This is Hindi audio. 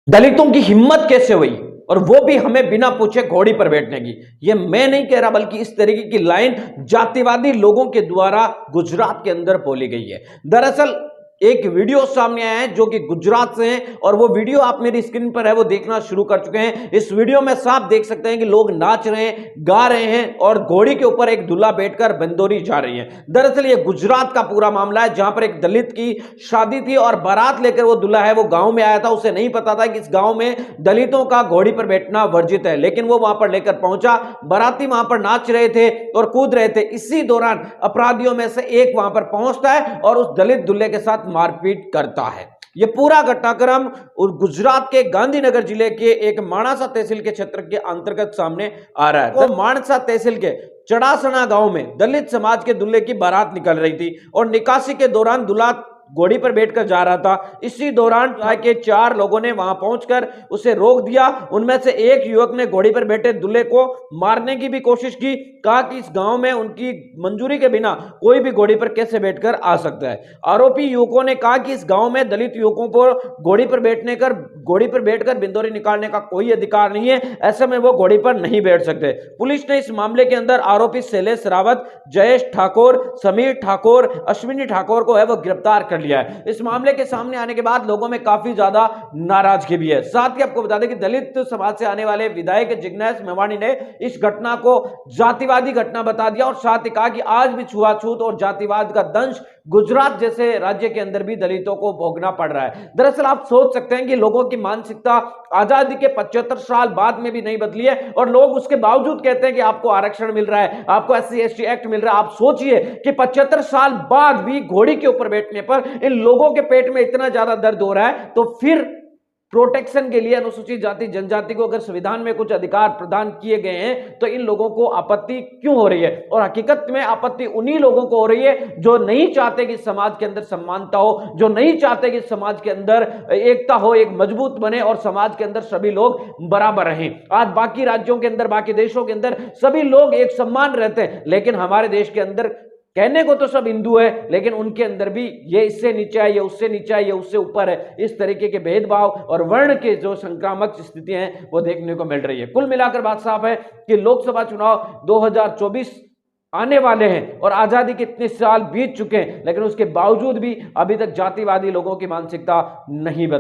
दलितों की हिम्मत कैसे हुई और वो भी हमें बिना पूछे घोड़ी पर बैठने की। ये मैं नहीं कह रहा बल्कि इस तरीके की लाइन जातिवादी लोगों के द्वारा गुजरात के अंदर बोली गई है। दरअसल एक वीडियो सामने आया है जो कि गुजरात से है और वो वीडियो आप मेरी स्क्रीन पर है वो देखना शुरू कर चुके हैं। इस वीडियो में साफ देख सकते हैं कि लोग नाच रहे हैं, गा रहे हैं और घोड़ी के ऊपर एक दूल्हा बैठकर बंदोरी जा रही है। दरअसल ये गुजरात का पूरा मामला है जहां पर एक दलित की शादी थी और बारात लेकर वो दूल्हा है वो गांव में आया था। उसे नहीं पता था कि इस गांव में दलितों का घोड़ी पर बैठना वर्जित है, लेकिन वो वहां पर लेकर पहुंचा। बाराती वहां पर नाच रहे थे और कूद रहे थे। इसी दौरान अपराधियों में से एक वहां पर पहुंचता है और उस दलित दूल्हे के साथ मारपीट करता है। यह पूरा घटनाक्रम गुजरात के गांधीनगर जिले के एक माणसा तहसील के क्षेत्र के अंतर्गत सामने आ रहा है। तो माणसा तहसील के चड़ासना गांव में दलित समाज के दूल्हे की बारात निकल रही थी और निकासी के दौरान दूल्हा घोड़ी पर बैठकर जा रहा था। इसी दौरान के 4 लोगों ने वहां पहुंचकर उसे रोक दिया। उनमें से एक युवक ने घोड़ी पर बैठे दूल्हे को मारने की भी कोशिश की। कहा कि इस गांव में उनकी मंजूरी के बिना कोई भी घोड़ी पर कैसे बैठकर आ सकता है। आरोपी युवकों ने कहा कि इस गांव में दलित युवकों को घोड़ी पर बैठकर बिंदोरी निकालने का कोई अधिकार नहीं है। ऐसे में वो घोड़ी पर नहीं बैठ सकते। पुलिस ने इस मामले के अंदर आरोपी शैलेश रावत, जयेश ठाकुर, समीर ठाकुर, अश्विनी ठाकुर को है वो गिरफ्तार कर लिया है। इस मामले के सामने आने के बाद लोगों में काफी ज्यादा नाराजगी भी है। साथ ही आपको बता दें कि दलित समाज से आने वाले विधायक जिग्नेश मेवाणी ने इस घटना को जातिवादी घटना बता दिया और साथ ही कहा कि आज भी छुआछूत और जातिवाद का दंश गुजरात जैसे राज्य के अंदर भी दलितों को भोगना पड़ रहा है। दरअसल आप सोच सकते हैं कि लोगों की मानसिकता आजादी के 75 साल बाद में भी नहीं बदली है और लोग उसके बावजूद कहते हैं कि आपको आरक्षण मिल रहा है, आपको SC/ST एक्ट मिल रहा है। आप सोचिए कि 75 साल बाद भी घोड़ी के ऊपर बैठने पर इन लोगों के पेट में इतना ज्यादा दर्द हो रहा है, तो फिर प्रोटेक्शन के लिए अनुसूचित जाति जनजाति को अगर संविधान में कुछ अधिकार प्रदान किए गए हैं तो इन लोगों को आपत्ति क्यों हो रही है? और हकीकत में आपत्ति उन्हीं लोगों को हो रही है जो नहीं चाहते कि समाज के अंदर समानता हो, जो नहीं चाहते कि समाज के अंदर एकता हो, एक मजबूत बने और समाज के अंदर सभी लोग बराबर रहें। आज बाकी राज्यों के अंदर, बाकी देशों के अंदर सभी लोग एक समान रहते हैं, लेकिन हमारे देश के अंदर कहने को तो सब हिंदू है, लेकिन उनके अंदर भी ये इससे नीचे है, ये उससे नीचे है, ये उससे ऊपर है। इस तरीके के भेदभाव और वर्ण के जो संक्रामक स्थितियां हैं वो देखने को मिल रही है। कुल मिलाकर बात साफ है कि लोकसभा चुनाव 2024 आने वाले हैं और आजादी के इतने साल बीत चुके हैं, लेकिन उसके बावजूद भी अभी तक जातिवादी लोगों की मानसिकता नहीं बदली।